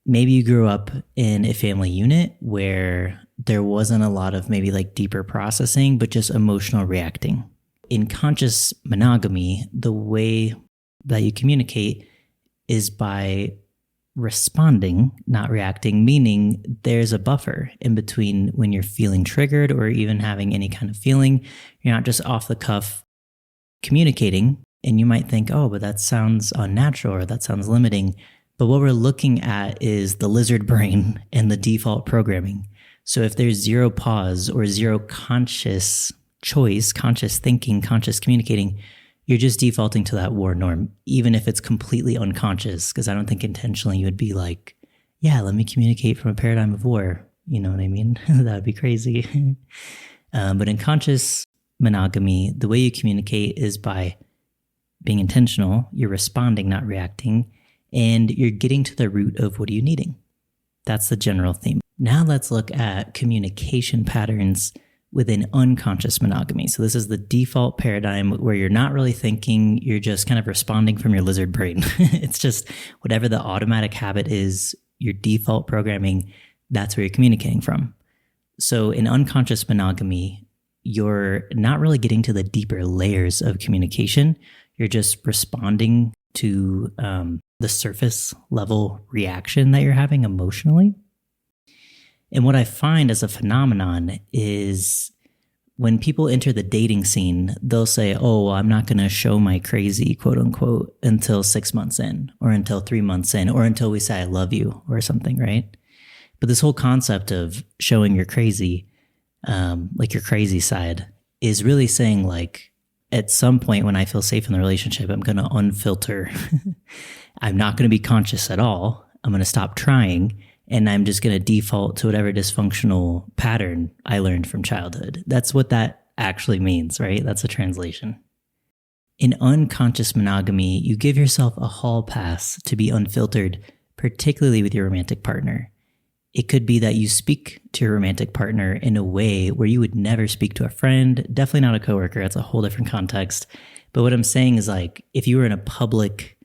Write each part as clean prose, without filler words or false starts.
maybe you grew up in a family unit where there wasn't a lot of maybe like deeper processing, but just emotional reacting. In conscious monogamy, the way that you communicate is by responding, not reacting, meaning there's a buffer in between when you're feeling triggered or even having any kind of feeling. You're not just off the cuff communicating, and you might think, oh, but that sounds unnatural or that sounds limiting. But what we're looking at is the lizard brain and the default programming. So if there's zero pause or zero conscious choice, conscious thinking, conscious communicating, you're just defaulting to that war norm, even if it's completely unconscious. Because I don't think intentionally you would be like, yeah, let me communicate from a paradigm of war. You know what I mean? That would be crazy. But in conscious monogamy, the way you communicate is by being intentional. You're responding, not reacting. And you're getting to the root of what are you needing. That's the general theme. Now let's look at communication patterns within unconscious monogamy. So this is the default paradigm where you're not really thinking, you're just kind of responding from your lizard brain. It's just whatever the automatic habit is, your default programming, that's where you're communicating from. So in unconscious monogamy, you're not really getting to the deeper layers of communication. You're just responding to the surface level reaction that you're having emotionally. And what I find as a phenomenon is when people enter the dating scene, they'll say, oh, well, I'm not going to show my crazy, quote unquote, until 6 months in, or until 3 months in, or until we say I love you or something, right? But this whole concept of showing your crazy, like your crazy side, is really saying like, at some point when I feel safe in the relationship, I'm going to unfilter. I'm not going to be conscious at all. I'm going to stop trying. And I'm just going to default to whatever dysfunctional pattern I learned from childhood. That's what that actually means, right? That's a translation. In unconscious monogamy, you give yourself a hall pass to be unfiltered, particularly with your romantic partner. It could be that you speak to your romantic partner in a way where you would never speak to a friend, definitely not a coworker. That's a whole different context. But what I'm saying is like, if you were in a public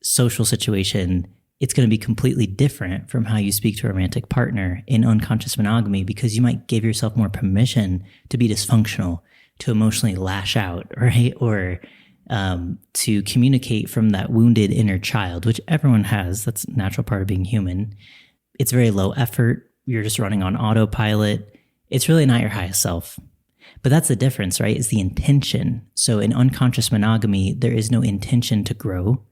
social situation, it's going to be completely different from how you speak to a romantic partner in unconscious monogamy, because you might give yourself more permission to be dysfunctional, to emotionally lash out, right? Or to communicate from that wounded inner child, which everyone has. That's a natural part of being human. It's very low effort. You're just running on autopilot. It's really not your highest self. But that's the difference, right? Is the intention. So in unconscious monogamy, there is no intention to grow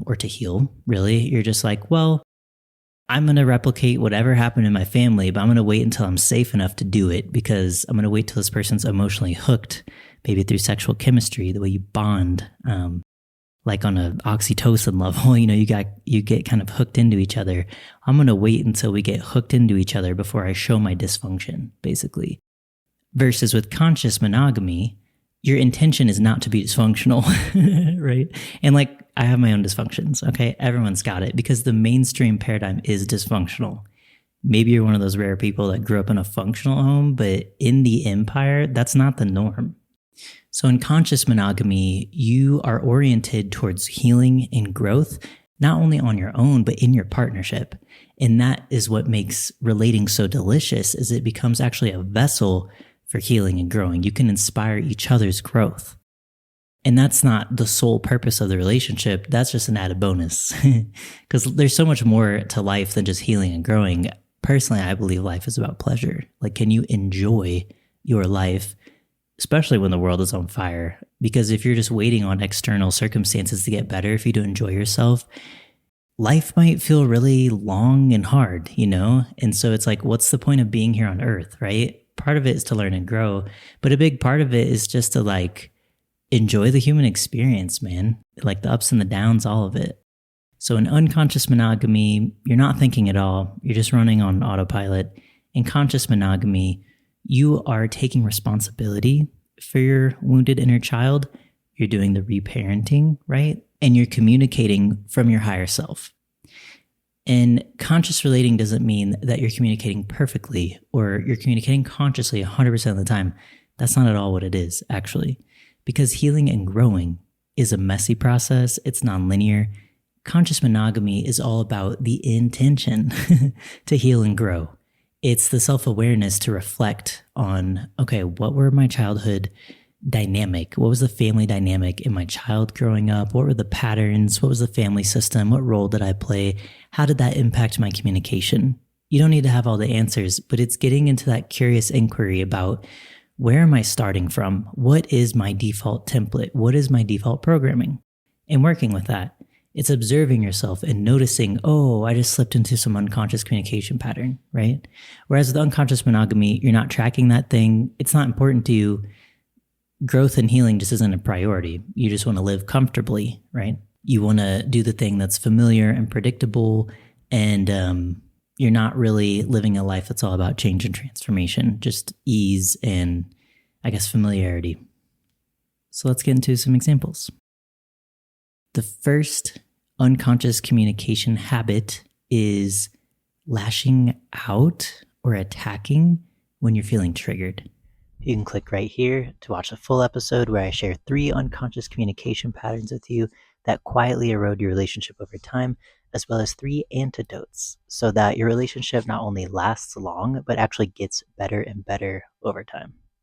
or to heal, really. You're just like, well, I'm going to replicate whatever happened in my family, but I'm going to wait until I'm safe enough to do it, because I'm going to wait till this person's emotionally hooked, maybe through sexual chemistry, the way you bond, like on an oxytocin level, you get kind of hooked into each other. I'm going to wait until we get hooked into each other before I show my dysfunction, basically. Versus with conscious monogamy, your intention is not to be dysfunctional, right? And like, I have my own dysfunctions, okay? Everyone's got it, because the mainstream paradigm is dysfunctional. Maybe you're one of those rare people that grew up in a functional home, but in the empire, that's not the norm. So in conscious monogamy, you are oriented towards healing and growth, not only on your own, but in your partnership. And that is what makes relating so delicious, is it becomes actually a vessel for healing and growing. You can inspire each other's growth. And that's not the sole purpose of the relationship. That's just an added bonus, because there's so much more to life than just healing and growing. Personally, I believe life is about pleasure. Like, can you enjoy your life, especially when the world is on fire? Because if you're just waiting on external circumstances to get better, if you don't enjoy yourself, life might feel really long and hard, And so it's like, what's the point of being here on earth, right? Part of it is to learn and grow, but a big part of it is just to like enjoy the human experience, man. Like the ups and the downs, all of it. So in unconscious monogamy, you're not thinking at all. You're just running on autopilot. In conscious monogamy, you are taking responsibility for your wounded inner child. You're doing the reparenting, right? And you're communicating from your higher self. And conscious relating doesn't mean that you're communicating perfectly or you're communicating consciously 100% of the time. That's not at all what it is, actually. Because healing and growing is a messy process. It's nonlinear. conscious monogamy is all about the intention to heal and grow. It's the self-awareness to reflect on, okay, what were my childhood dynamic? What was the family dynamic in my child growing up? What were the patterns? What was the family system? What role did I play? How did that impact my communication? You don't need to have all the answers, but it's getting into that curious inquiry about, where am I starting from? What is my default template? What is my default programming? And working with that. It's observing yourself and noticing, oh, I just slipped into some unconscious communication pattern, right? Whereas with unconscious monogamy, you're not tracking that thing. It's not important to you. Growth and healing just isn't a priority. You just want to live comfortably, right? You want to do the thing that's familiar and predictable, and you're not really living a life that's all about change and transformation, just ease and, I guess, familiarity. So let's get into some examples. The first unconscious communication habit is lashing out or attacking when you're feeling triggered. You can click right here to watch a full episode where I share 3 unconscious communication patterns with you that quietly erode your relationship over time, as well as 3 antidotes so that your relationship not only lasts long, but actually gets better and better over time.